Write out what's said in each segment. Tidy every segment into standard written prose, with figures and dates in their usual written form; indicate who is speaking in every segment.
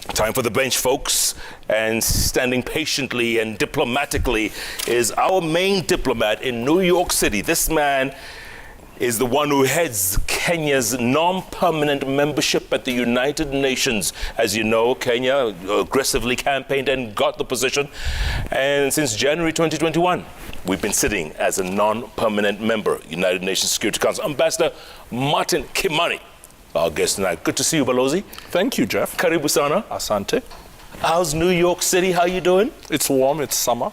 Speaker 1: Time for the bench, folks. And standing patiently and diplomatically is our main diplomat in New York City. This man is the one who heads Kenya's non-permanent membership at the United Nations. As you know, Kenya aggressively campaigned and got the position. And since January 2021, we've been sitting as a non-permanent member, United Nations Security Council. Ambassador Martin Kimani, our guest tonight. Good to see you, Balozi.
Speaker 2: Thank you, Jeff.
Speaker 1: Karibu sana.
Speaker 2: Asante.
Speaker 1: How's New York City? How you doing?
Speaker 2: It's warm, it's summer.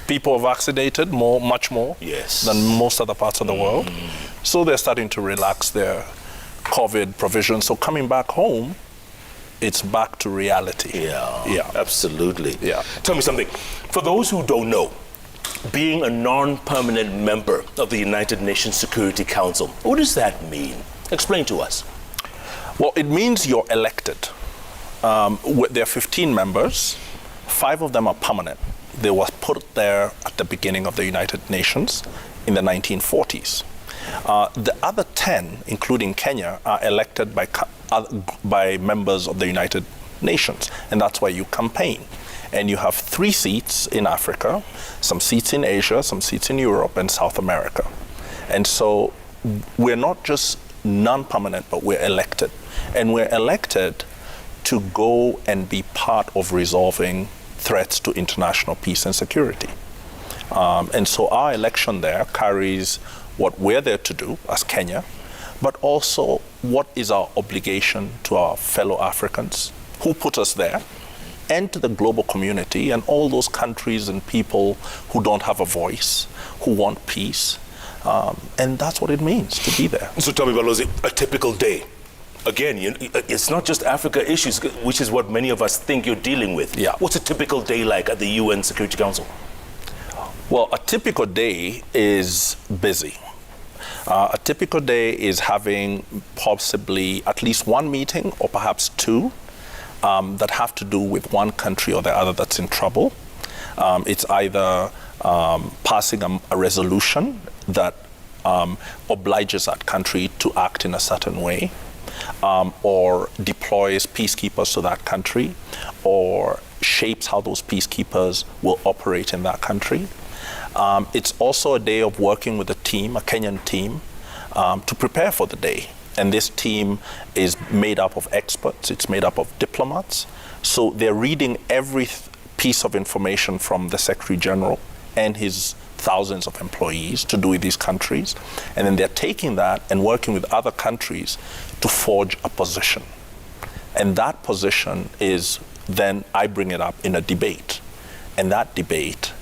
Speaker 2: People are vaccinated much more than most other parts of the world. So they're starting to relax their COVID provisions. So coming back home, it's back to reality.
Speaker 1: Yeah, absolutely.
Speaker 2: Yeah.
Speaker 1: Tell me something. For those who don't know, being a non-permanent member of the United Nations Security Council, what does that mean? Explain to us.
Speaker 2: Well, it means you're elected. There are 15 members. 5 of them are permanent. They were put there at the beginning of the United Nations in the 1940s. The other 10, including Kenya, are elected by members of the United Nations, and that's why you campaign. And you have 3 seats in Africa, some seats in Asia, some seats in Europe, and South America. And so we're not just non-permanent, but we're elected. And we're elected to go and be part of resolving threats to international peace and security. And so our election there carries what we're there to do as Kenya, but also what is our obligation to our fellow Africans who put us there, and to the global community and all those countries and people who don't have a voice, who want peace. And that's what it means to be there.
Speaker 1: So tell me, Balozi, a typical day. Again, it's not just Africa issues, which is what many of us think you're dealing with.
Speaker 2: Yeah.
Speaker 1: What's a typical day like at the UN Security Council?
Speaker 2: Well, a typical day is busy. A typical day is having possibly at least 1 meeting or perhaps 2 that have to do with one country or the other that's in trouble. It's either passing a resolution that obliges that country to act in a certain way, or deploys peacekeepers to that country, or shapes how those peacekeepers will operate in that country. It's also a day of working with a team, a Kenyan team, to prepare for the day. And this team is made up of experts, it's made up of diplomats. So they're reading every piece of information from the Secretary General and his thousands of employees to do with these countries. And then they're taking that and working with other countries to forge a position. And that position is then I bring it up in a debate. And that debate,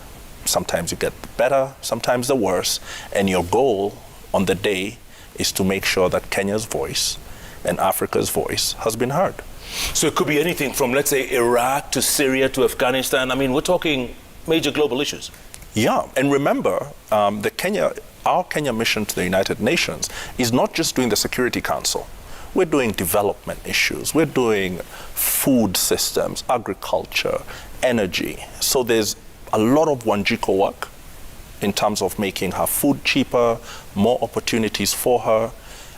Speaker 2: sometimes you get better, sometimes the worse. And your goal on the day is to make sure that Kenya's voice and Africa's voice has been heard.
Speaker 1: So it could be anything from, let's say, Iraq to Syria to Afghanistan. I mean, we're talking major global issues.
Speaker 2: Yeah, and remember, our Kenya mission to the United Nations is not just doing the Security Council. We're doing development issues. We're doing food systems, agriculture, energy. So there's a lot of Wanjiko work in terms of making her food cheaper, more opportunities for her.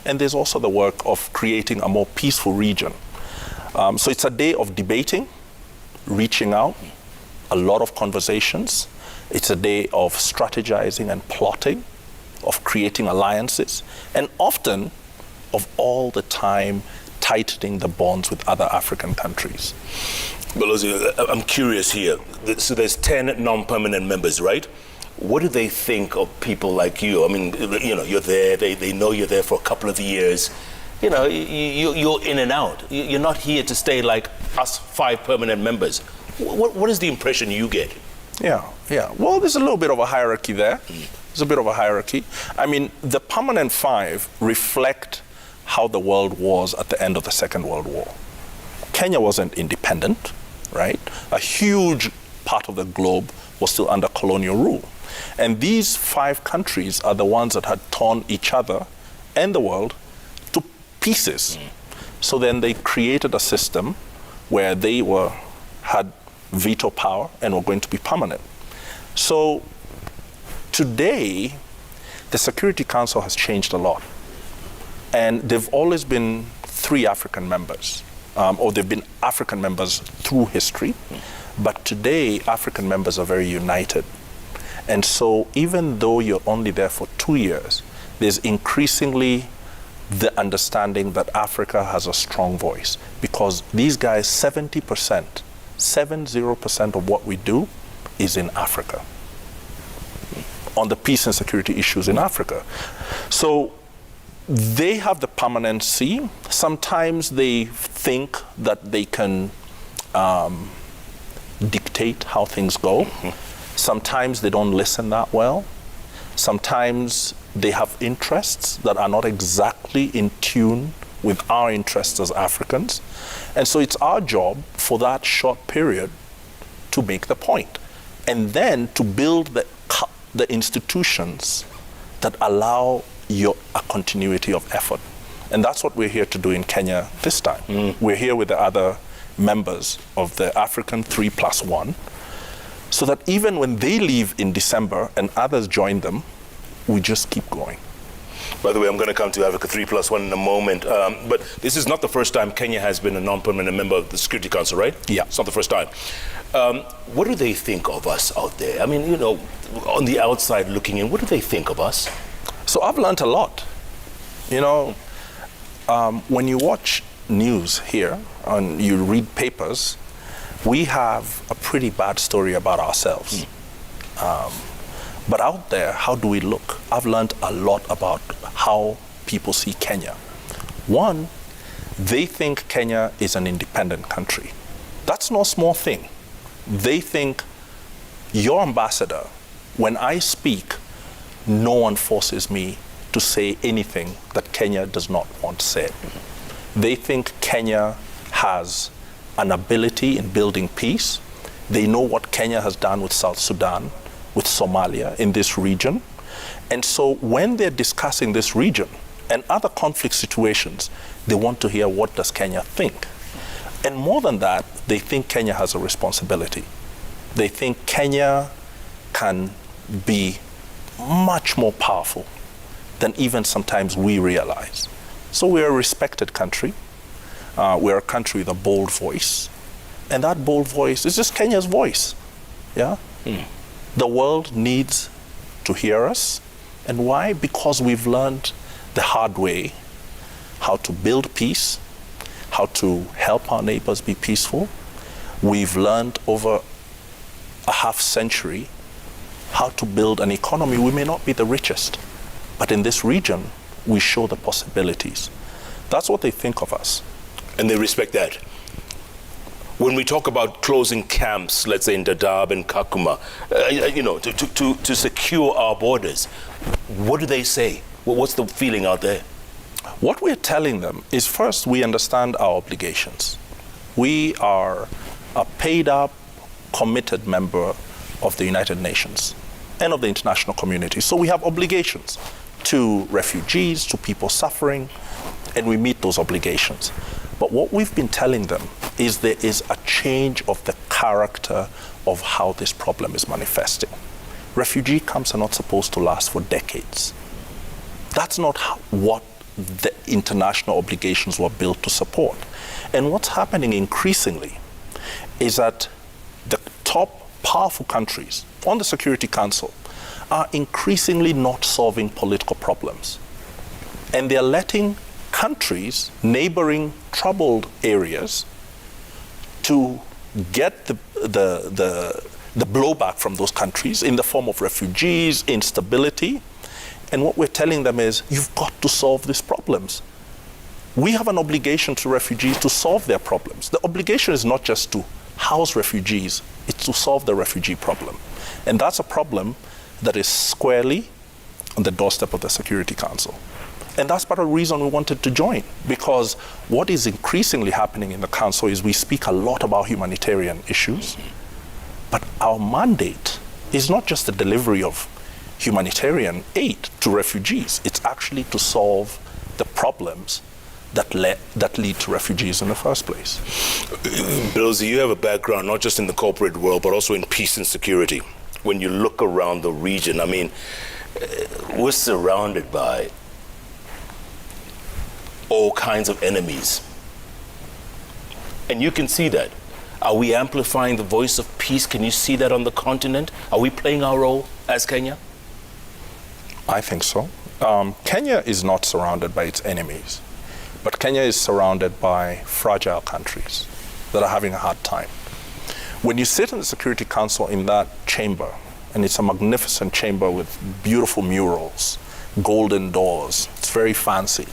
Speaker 2: And there's also the work of creating a more peaceful region. So it's a day of debating, reaching out, a lot of conversations. It's a day of strategizing and plotting, of creating alliances, and often of all the time tightening the bonds with other African countries.
Speaker 1: Balozi, I'm curious here. So there's 10 non-permanent members, right? What do they think of people like you? I mean, you're there, they know you're there for a couple of years. You're in and out. You're not here to stay like us 5 permanent members. What is the impression you get?
Speaker 2: Yeah. Well, there's a little bit of a hierarchy there. There's a bit of a hierarchy. I mean, the permanent 5 reflect how the world was at the end of the Second World War. Kenya wasn't independent, right? A huge part of the globe was still under colonial rule. And these 5 countries are the ones that had torn each other and the world to pieces. So then they created a system where they had veto power and were going to be permanent. So today, the Security Council has changed a lot. And they've always been 3 African members, or they've been African members through history. But today, African members are very united. And so even though you're only there for 2 years, there's increasingly the understanding that Africa has a strong voice, because these guys, 70% of what we do is in Africa, on the peace and security issues in Africa. So they have the permanency. Sometimes they think that they can dictate how things go. Sometimes they don't listen that well. Sometimes they have interests that are not exactly in tune with our interests as Africans. And so it's our job for that short period to make the point, and then to build the institutions that allow a continuity of effort. And that's what we're here to do in Kenya this time. We're here with the other members of the African 3+1, so that even when they leave in December and others join them, we just keep going.
Speaker 1: By the way, I'm going to come to Africa 3+1 in a moment. But this is not the first time Kenya has been a non-permanent member of the Security Council, right?
Speaker 2: Yeah.
Speaker 1: It's not the first time. What do they think of us out there? I mean, you know, on the outside looking in, what do they think of us?
Speaker 2: So I've learned a lot. You know, when you watch news here and you read papers, we have a pretty bad story about ourselves. But out there, how do we look? I've learned a lot about how people see Kenya. One, they think Kenya is an independent country. That's no small thing. They think your ambassador, when I speak, no one forces me to say anything that Kenya does not want said. They think Kenya has an ability in building peace. They know what Kenya has done with South Sudan, with Somalia, in this region. And so when they're discussing this region and other conflict situations, they want to hear, what does Kenya think? And more than that, they think Kenya has a responsibility. They think Kenya can be much more powerful than even sometimes we realize. So we're a respected country. We're a country with a bold voice. And that bold voice is just Kenya's voice. Yeah? The world needs to hear us. And why? Because we've learned the hard way how to build peace, how to help our neighbors be peaceful. We've learned over a half century how to build an economy. We may not be the richest, but in this region, we show the possibilities. That's what they think of us.
Speaker 1: And they respect that. When we talk about closing camps, let's say in Dadaab and Kakuma, you know, to secure our borders, what do they say? What's the feeling out there?
Speaker 2: What we're telling them is, first, we understand our obligations. We are a paid up, committed member of the United Nations and of the international community. So we have obligations to refugees, to people suffering, and we meet those obligations. But what we've been telling them is there is a change of the character of how this problem is manifesting. Refugee camps are not supposed to last for decades. That's not what the international obligations were built to support. And what's happening increasingly is that the top powerful countries on the Security Council are increasingly not solving political problems. And they're letting countries, neighboring troubled areas, to get the blowback from those countries in the form of refugees, instability. And what we're telling them is, you've got to solve these problems. We have an obligation to refugees to solve their problems. The obligation is not just to house refugees, it's to solve the refugee problem. And that's a problem that is squarely on the doorstep of the Security Council. And that's part of the reason we wanted to join, because what is increasingly happening in the Council is we speak a lot about humanitarian issues, but our mandate is not just the delivery of humanitarian aid to refugees, it's actually to solve the problems that lead to refugees in the first place.
Speaker 1: Bilzi, you have a background not just in the corporate world, but also in peace and security. When you look around the region, I mean, we're surrounded by all kinds of enemies. And you can see that. Are we amplifying the voice of peace? Can you see that on the continent? Are we playing our role as Kenya?
Speaker 2: I think so. Kenya is not surrounded by its enemies, but Kenya is surrounded by fragile countries that are having a hard time. When you sit in the Security Council in that chamber, and it's a magnificent chamber with beautiful murals, golden doors, it's very fancy.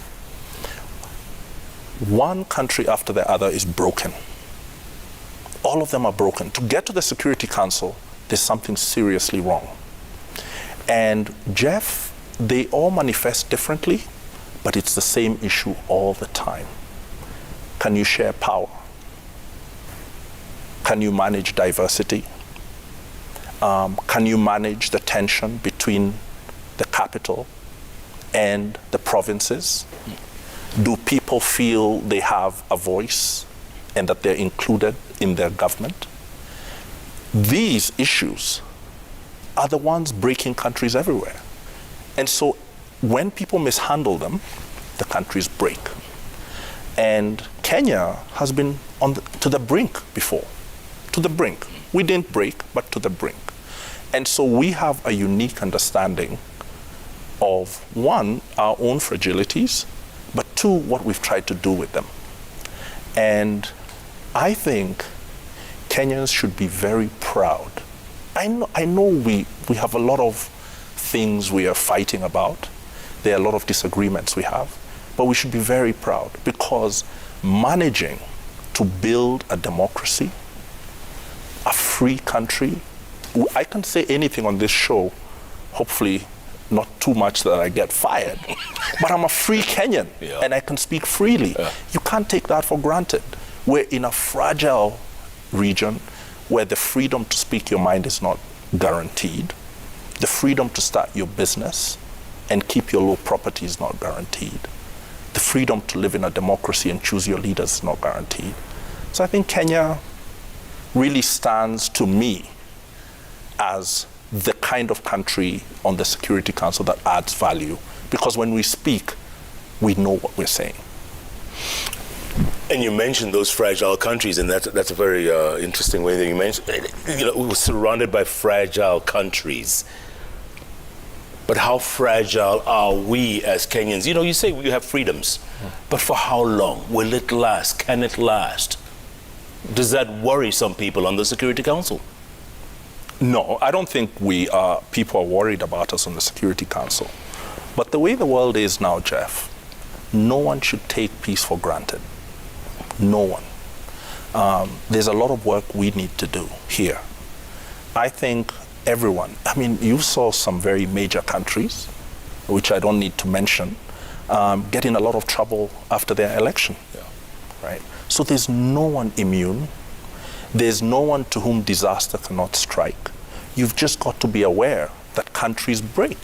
Speaker 2: One country after the other is broken. All of them are broken. To get to the Security Council, there's something seriously wrong. And Jeff, they all manifest differently, but it's the same issue all the time. Can you share power? Can you manage diversity? Can you manage the tension between the capital and the provinces? Do people feel they have a voice and that they're included in their government? These issues are the ones breaking countries everywhere. And so when people mishandle them, the countries break. And Kenya has been to the brink before, to the brink. We didn't break, but to the brink. And so we have a unique understanding of, one, our own fragilities, but two, what we've tried to do with them. And I think Kenyans should be very proud. I know we have a lot of things we are fighting about. There are a lot of disagreements we have, but we should be very proud because managing to build a democracy, a free country, I can say anything on this show, hopefully not too much that I get fired, but I'm a free Kenyan and I can speak freely. You can't take that for granted. We're in a fragile region where the freedom to speak your mind is not guaranteed. The freedom to start your business and keep your low property is not guaranteed. The freedom to live in a democracy and choose your leaders is not guaranteed. So I think Kenya really stands to me as the kind of country on the Security Council that adds value, because when we speak, we know what we're saying.
Speaker 1: And you mentioned those fragile countries, and that's a very interesting way that you mentioned. We're surrounded by fragile countries. But how fragile are we as Kenyans? You say we have freedoms, but for how long? Will it last? Can it last? Does that worry some people on the Security Council?
Speaker 2: No, I don't think people are worried about us on the Security Council. But the way the world is now, Jeff, no one should take peace for granted. No one. There's a lot of work we need to do here. I think everyone, you saw some very major countries, which I don't need to mention, get in a lot of trouble after their election. Right? So there's no one immune. There's no one to whom disaster cannot strike. You've just got to be aware that countries break.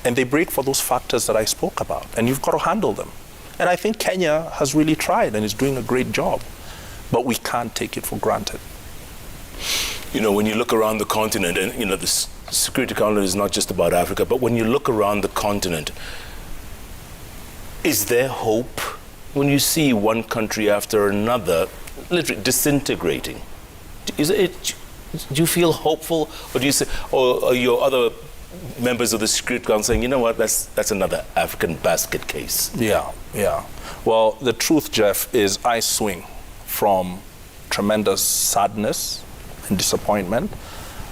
Speaker 2: And they break for those factors that I spoke about. And you've got to handle them. And I think Kenya has really tried and is doing a great job. But we can't take it for granted.
Speaker 1: When you look around the continent, and the Security Council is not just about Africa, but when you look around the continent, is there hope when you see one country after another literally disintegrating? Do you feel hopeful, or do you say, or are your other members of the Security Council saying, you know what, that's another African basket case?
Speaker 2: Yeah. Well, the truth, Jeff, is I swing from tremendous sadness and disappointment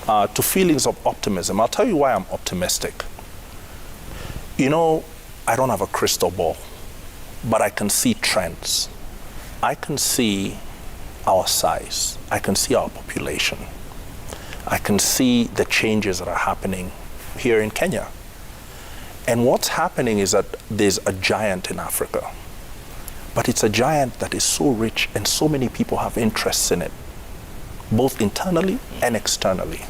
Speaker 2: to feelings of optimism. I'll tell you why I'm optimistic. I don't have a crystal ball, but I can see trends. I can see our size. I can see our population. I can see the changes that are happening here in Kenya. And what's happening is that there's a giant in Africa, but it's a giant that is so rich and so many people have interests in it, both internally and externally.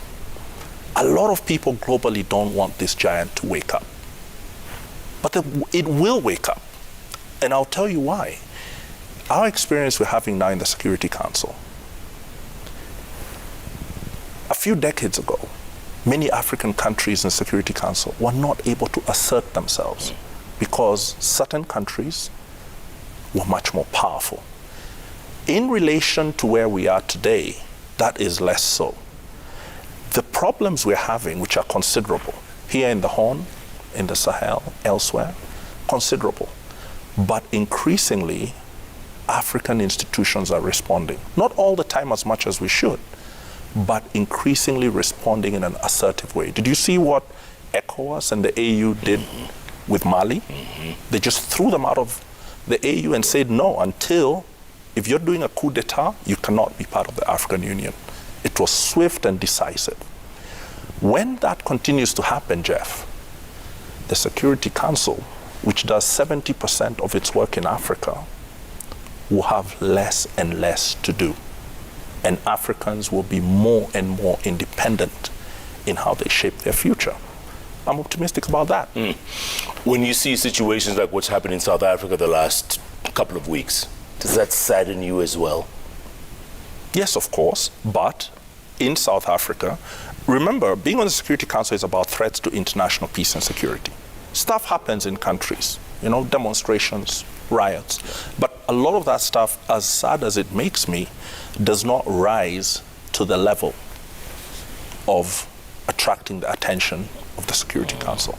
Speaker 2: A lot of people globally don't want this giant to wake up, but it will wake up. And I'll tell you why. Our experience we're having now in the Security Council, a few decades ago, many African countries in the Security Council were not able to assert themselves because certain countries were much more powerful. In relation to where we are today, that is less so. The problems we're having, which are considerable, here in the Horn, in the Sahel, elsewhere, considerable. But increasingly, African institutions are responding. Not all the time as much as we should, but increasingly responding in an assertive way. Did you see what ECOWAS and the AU did with Mali? They just threw them out of the AU and said, no, until, if you're doing a coup d'etat, you cannot be part of the African Union. It was swift and decisive. When that continues to happen, Jeff, the Security Council, which does 70% of its work in Africa, will have less and less to do. And Africans will be more and more independent in how they shape their future. I'm optimistic about that.
Speaker 1: When you see situations like what's happened in South Africa the last couple of weeks, does that sadden you as well?
Speaker 2: Yes, of course, but in South Africa, remember, being on the Security Council is about threats to international peace and security. Stuff happens in countries, demonstrations, riots. But a lot of that stuff, as sad as it makes me, does not rise to the level of attracting the attention of the Security Council.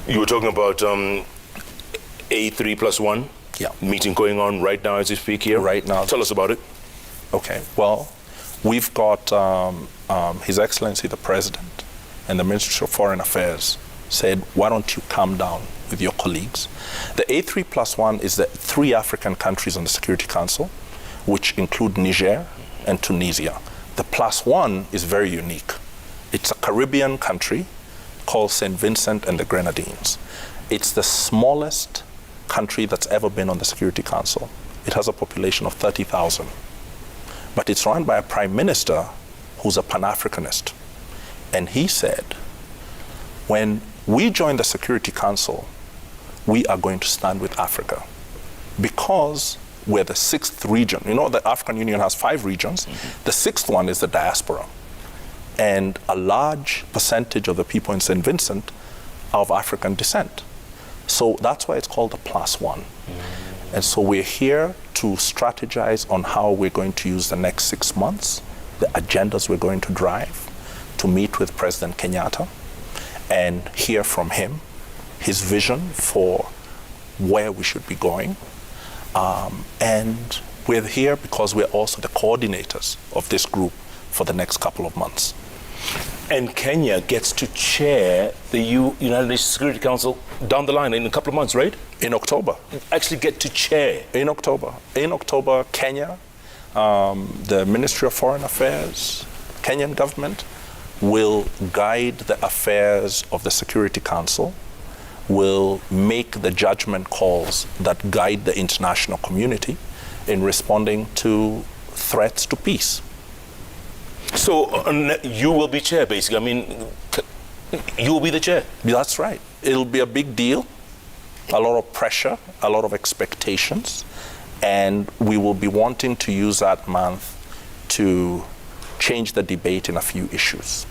Speaker 1: You were talking about A3+1 meeting going on right now as you speak here.
Speaker 2: Right now.
Speaker 1: Tell us about it.
Speaker 2: Okay, well, we've got His Excellency the President and the Ministry of Foreign Affairs said, why don't you come down with your colleagues? The A3+1 is the 3 African countries on the Security Council, which include Niger and Tunisia. The +1 is very unique. It's a Caribbean country called St. Vincent and the Grenadines. It's the smallest country that's ever been on the Security Council. It has a population of 30,000. But it's run by a prime minister who's a Pan-Africanist. And he said, when we join the Security Council, we are going to stand with Africa because we're the 6th region. The African Union has 5 regions. The 6th one is the diaspora. And a large percentage of the people in St. Vincent are of African descent. So that's why it's called the +1. And so we're here to strategize on how we're going to use the next 6 months, the agendas we're going to drive, to meet with President Kenyatta and hear from him, his vision for where we should be going. And we're here because we're also the coordinators of this group for the next couple of months.
Speaker 1: And Kenya gets to chair the United Nations Security Council down the line in a couple of months, right?
Speaker 2: In October.
Speaker 1: Actually get to chair.
Speaker 2: In October. In October, Kenya, the Ministry of Foreign Affairs, Kenyan government, will guide the affairs of the Security Council, will make the judgment calls that guide the international community in responding to threats to peace.
Speaker 1: So you will be chair, basically. I mean, you will be the chair.
Speaker 2: That's right. It'll be a big deal, a lot of pressure, a lot of expectations, and we will be wanting to use that month to change the debate in a few issues.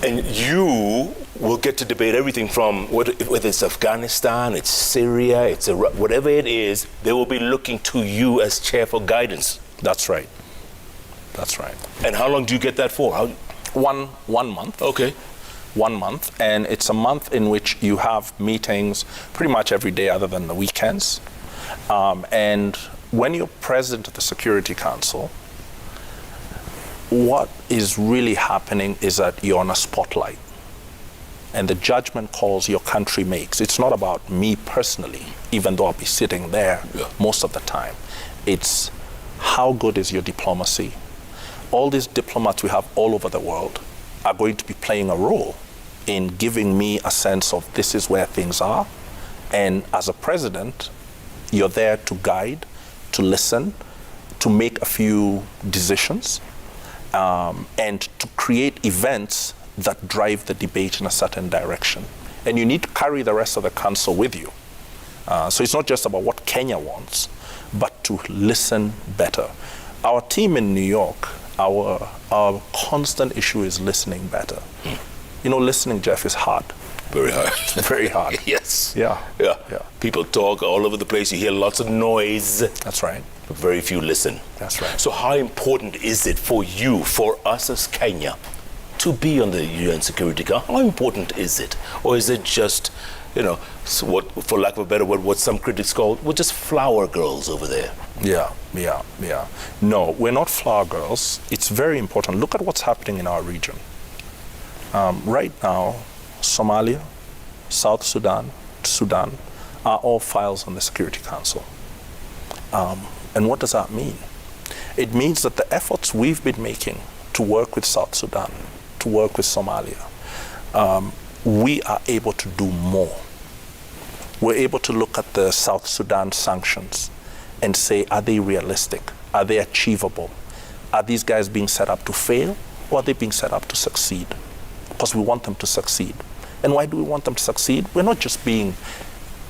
Speaker 1: And you will get to debate everything from whether it's Afghanistan, it's Syria, it's Iraq, whatever it is, they will be looking to you as chair for guidance.
Speaker 2: That's right. That's right.
Speaker 1: And how long do you get that for?
Speaker 2: One month.
Speaker 1: Okay.
Speaker 2: 1 month, and it's a month in which you have meetings pretty much every day other than the weekends. And when you're president of the Security Council, what is really happening is that you're on a spotlight. And the judgment calls your country makes, it's not about me personally, even though I'll be sitting there most of the time. It's how good is your diplomacy? All these diplomats we have all over the world are going to be playing a role in giving me a sense of this is where things are. And as a president, you're there to guide, to listen, to make a few decisions, and to create events that drive the debate in a certain direction. And you need to carry the rest of the council with you. So it's not just about what Kenya wants, but to listen better. Our team in New York, our constant issue is listening better. You know, listening, Jeff, is hard.
Speaker 1: Very hard.
Speaker 2: Very hard.
Speaker 1: Yes.
Speaker 2: Yeah.
Speaker 1: Yeah.
Speaker 2: Yeah.
Speaker 1: People talk all over the place. You hear lots of noise.
Speaker 2: That's right.
Speaker 1: But very few listen.
Speaker 2: That's right.
Speaker 1: So how important is it for you, for us as Kenya, to be on the UN Security Council? How important is it? Or is it just, what, for lack of a better word, what some critics call, we're just flower girls over there?
Speaker 2: Yeah. No, we're not flower girls. It's very important. Look at what's happening in our region. Right now, Somalia, South Sudan are all files on the Security Council. And what does that mean? It means that the efforts we've been making to work with South Sudan, to work with Somalia, we are able to do more. We're able to look at the South Sudan sanctions and say, are they realistic? Are they achievable? Are these guys being set up to fail, or are they being set up to succeed? Because we want them to succeed. And why do we want them to succeed? We're not just being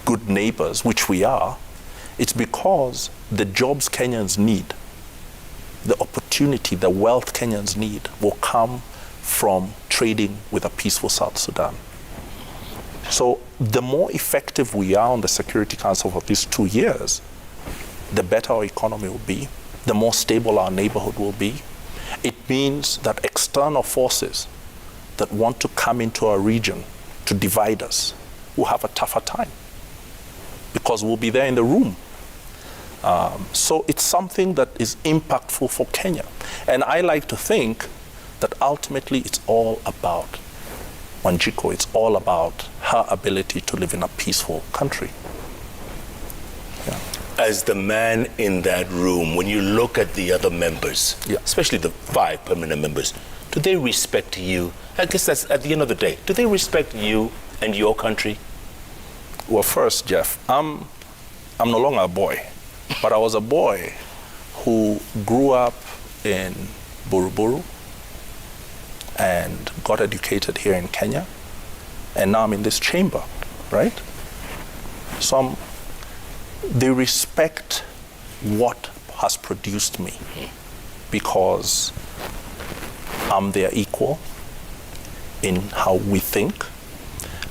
Speaker 2: good neighbors, which we are. It's because the jobs Kenyans need, the opportunity, the wealth Kenyans need will come from trading with a peaceful South Sudan. So the more effective we are on the Security Council for these 2 years, the better our economy will be, the more stable our neighborhood will be. It means that external forces that want to come into our region to divide us will have a tougher time because we'll be there in the room. So it's something that is impactful for Kenya. And I like to think that ultimately it's all about Wanjiko, it's all about her ability to live in a peaceful country. Yeah.
Speaker 1: As the man in that room, when you look at the other members, especially the 5 permanent members, do they respect you? I guess that's at the end of the day. Do they respect you and your country?
Speaker 2: Well, first, Jeff, I'm no longer a boy, but I was a boy who grew up in Buruburu and got educated here in Kenya, and now I'm in this chamber, right? So they respect what has produced me because I'm their equal in how we think.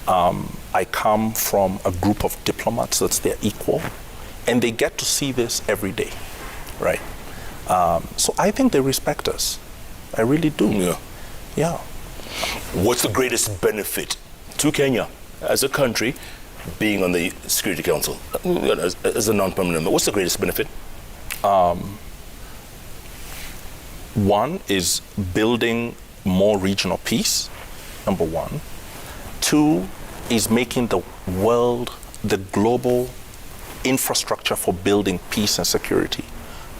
Speaker 2: I come from a group of diplomats that's their equal, and they get to see this every day, right? So I think they respect us. I really do. Yeah.
Speaker 1: What's the greatest benefit to Kenya as a country being on the Security Council as a non-permanent member? What's the greatest benefit?
Speaker 2: One is building more regional peace, number one. 2 is making the world, the global infrastructure for building peace and security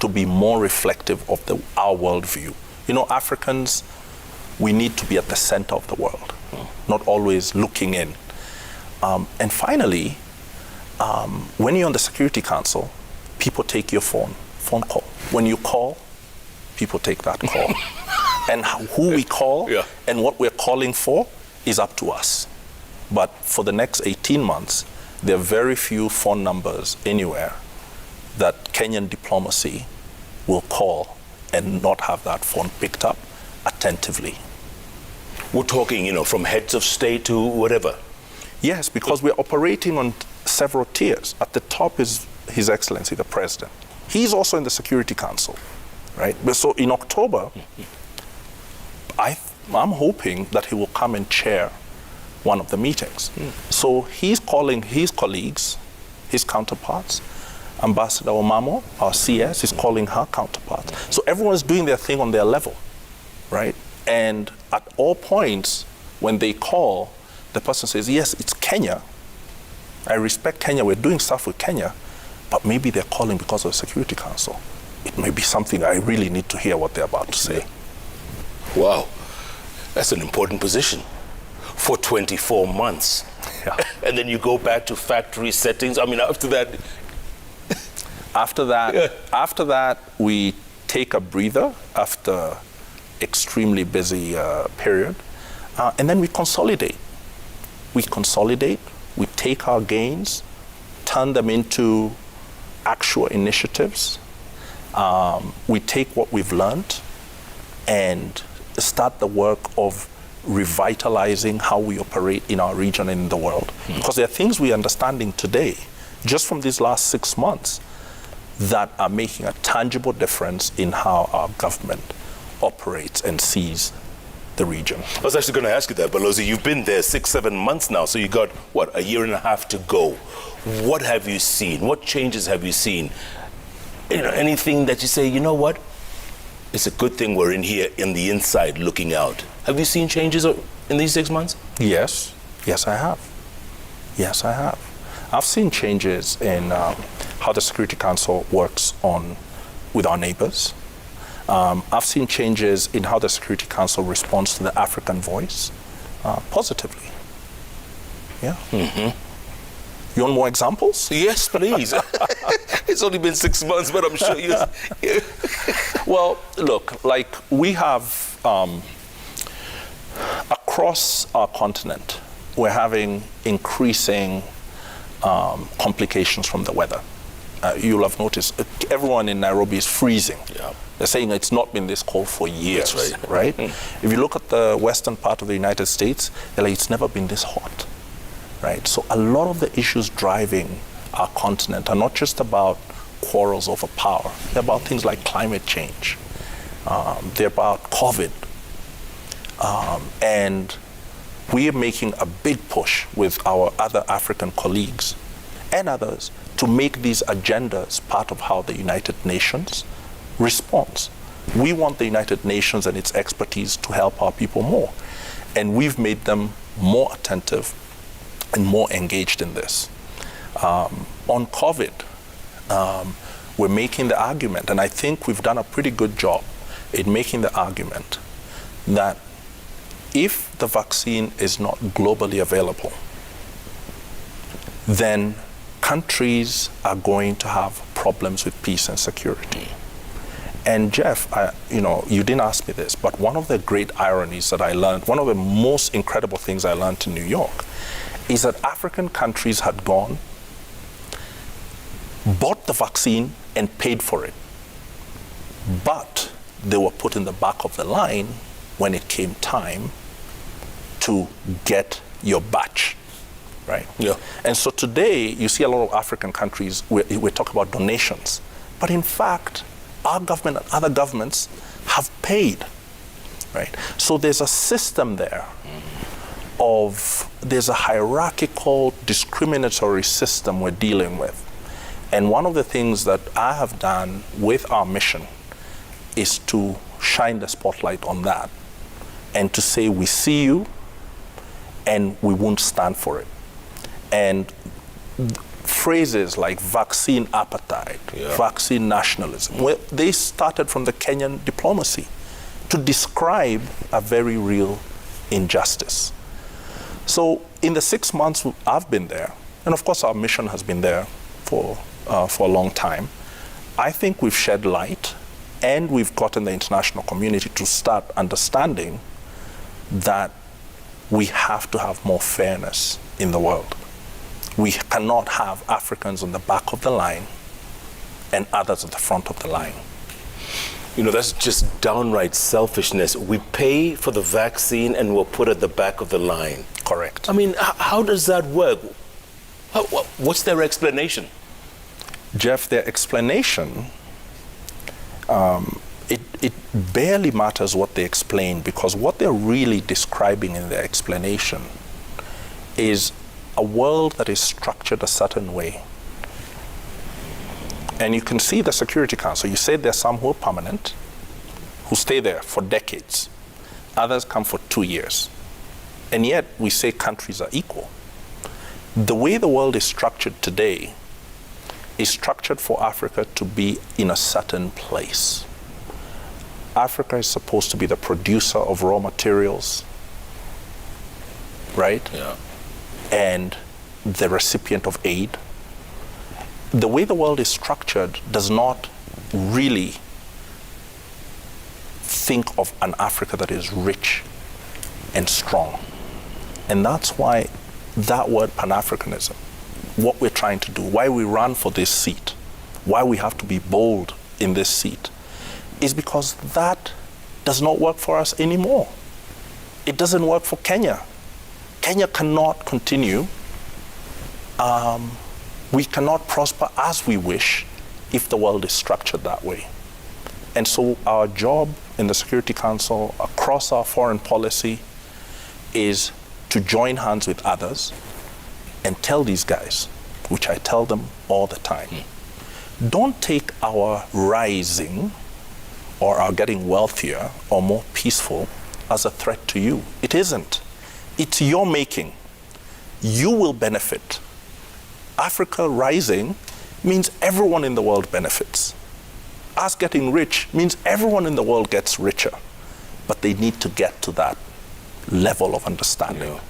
Speaker 2: to be more reflective of our worldview. Africans, we need to be at the center of the world, not always looking in. And finally, when you're on the Security Council, people take your phone call. When you call, people take that call. And who we call and what we're calling for is up to us. But for the next 18 months, there are very few phone numbers anywhere that Kenyan diplomacy will call and not have that phone picked up attentively.
Speaker 1: We're talking, from heads of state to whatever.
Speaker 2: Yes, because we're operating on several tiers. At the top is His Excellency, the President. He's also in the Security Council, right? So in October, I'm hoping that he will come and chair one of the meetings. So he's calling his colleagues, his counterparts. Ambassador Omamo, our CS, is calling her counterparts. So everyone's doing their thing on their level, right? And at all points, when they call, the person says, yes, it's Kenya. I respect Kenya. We're doing stuff with Kenya. But maybe they're calling because of the Security Council. It may be something I really need to hear what they're about to say.
Speaker 1: Wow. That's an important position for 24 months.
Speaker 2: Yeah.
Speaker 1: And then you go back to factory settings.
Speaker 2: After that, we take a breather after extremely busy period, and then we consolidate. We take our gains, turn them into actual initiatives. We take what we've learned and start the work of revitalizing how we operate in our region and in the world. Because there are things we are understanding today, just from these last 6 months, that are making a tangible difference in how our government operates and sees the region.
Speaker 1: I was actually going to ask you that, Balozi. You've been there 6-7 months now, so you got, what, a year and a half to go. What have you seen? What changes have you seen? You know, anything that you say, you know what? It's a good thing we're in here in the inside looking out. Have you seen changes in these 6 months?
Speaker 2: Yes. Yes, I have. Yes, I have. I've seen changes in how the Security Council works with our neighbours. I've seen changes in how the Security Council responds to the African voice positively. Yeah. Mm-hmm. You want more examples?
Speaker 1: Yes, please. It's only been 6 months, but I'm sure you.
Speaker 2: Well, look, like we have across our continent, we're having increasing complications from the weather. You'll have noticed everyone in Nairobi is freezing.
Speaker 1: Yeah.
Speaker 2: They're saying it's not been this cold for years.
Speaker 1: That's right.
Speaker 2: If you look at the western part of the United States, they're like, it's never been this hot. Right? So a lot of the issues driving our continent are not just about quarrels over power. They're about things like climate change. They're about COVID. And we are making a big push with our other African colleagues and others to make these agendas part of how the United Nations responds. We want the United Nations and its expertise to help our people more. And we've made them more attentive and more engaged in this. On COVID, we're making the argument, and I think we've done a pretty good job in making the argument that if the vaccine is not globally available, then countries are going to have problems with peace and security. And Jeff, you didn't ask me this, but one of the great ironies that I learned, one of the most incredible things I learned in New York, is that African countries had gone, bought the vaccine and paid for it. But they were put in the back of the line when it came time to get your batch, right?
Speaker 1: Yeah.
Speaker 2: And so today, you see a lot of African countries, we talk about donations. But in fact, our government and other governments have paid, right? So there's a system there there's a hierarchical, discriminatory system we're dealing with. And one of the things that I have done with our mission is to shine the spotlight on that and to say, we see you and we won't stand for it. And phrases like vaccine appetite, vaccine nationalism, they started from the Kenyan diplomacy to describe a very real injustice. So in the 6 months I've been there, and of course our mission has been there for a long time, I think we've shed light and we've gotten the international community to start understanding that we have to have more fairness in the world. We cannot have Africans on the back of the line and others at the front of the line.
Speaker 1: You know, that's just downright selfishness. We pay for the vaccine and we're put at the back of the line.
Speaker 2: Correct.
Speaker 1: I mean, how does that work? What's their explanation?
Speaker 2: Jeff, their explanation, it barely matters what they explain, because what they're really describing in their explanation is a world that is structured a certain way. And you can see the Security Council. You said there's some who are permanent, who stay there for decades. Others come for 2 years. And yet we say countries are equal. The way the world is structured today is structured for Africa to be in a certain place. Africa is supposed to be the producer of raw materials, right?
Speaker 1: Yeah.
Speaker 2: And the recipient of aid. The way the world is structured does not really think of an Africa that is rich and strong. And that's why that word Pan-Africanism, what we're trying to do, why we run for this seat, why we have to be bold in this seat, is because that does not work for us anymore. it doesn't work for Kenya. Kenya cannot continue. We cannot prosper as we wish if the world is structured that way. And so our job in the Security Council, across our foreign policy, is to join hands with others and tell these guys, which I tell them all the time, don't take our rising or our getting wealthier or more peaceful as a threat to you. It isn't. It's your making. You will benefit. Africa rising means everyone in the world benefits. Us getting rich means everyone in the world gets richer. But they need to get to that level of understanding.
Speaker 1: Yeah.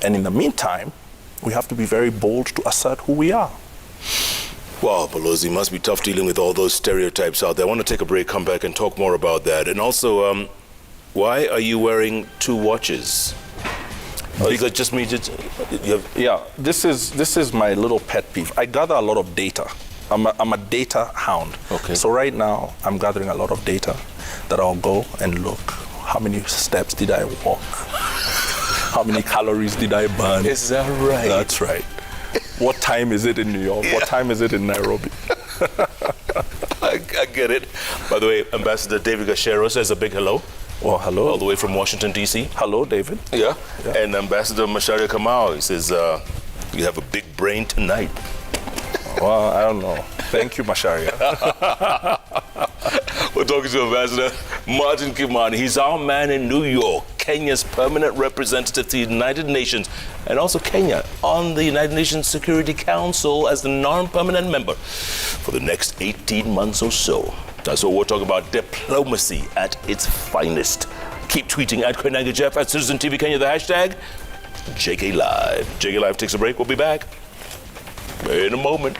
Speaker 2: And in the meantime, we have to be very bold to assert who we are.
Speaker 1: Wow, Balozi, must be tough dealing with all those stereotypes out there. I want to take a break, come back and talk more about that. And also, why are you wearing 2 watches? Because just me,
Speaker 2: Yeah, this is my little pet peeve. I gather a lot of data. I'm a data hound.
Speaker 1: Okay.
Speaker 2: So right now, I'm gathering a lot of data that I'll go and look. How many steps did I walk? How many calories did I burn?
Speaker 1: Is that right?
Speaker 2: That's right. What time is it in New York? What time is it in Nairobi?
Speaker 1: I get it. By the way, Ambassador David Gashero says a big hello.
Speaker 2: Well, hello.
Speaker 1: All the way from Washington, D.C.
Speaker 2: Hello, David.
Speaker 1: Yeah.
Speaker 2: Yeah.
Speaker 1: And Ambassador Macharia Kamau, he says, you have a big brain tonight.
Speaker 2: Well, I don't know. Thank you, Macharia.
Speaker 1: We're talking to Ambassador Martin Kimani. He's our man in New York, Kenya's permanent representative to the United Nations, and also Kenya on the United Nations Security Council as the non-permanent member for the next 18 months or so. That's what we're talking about, diplomacy at its finest. Keep tweeting at Koinange Jeff, at Citizen TV Kenya, the hashtag JKLive. JKLive takes a break. We'll be back in a moment.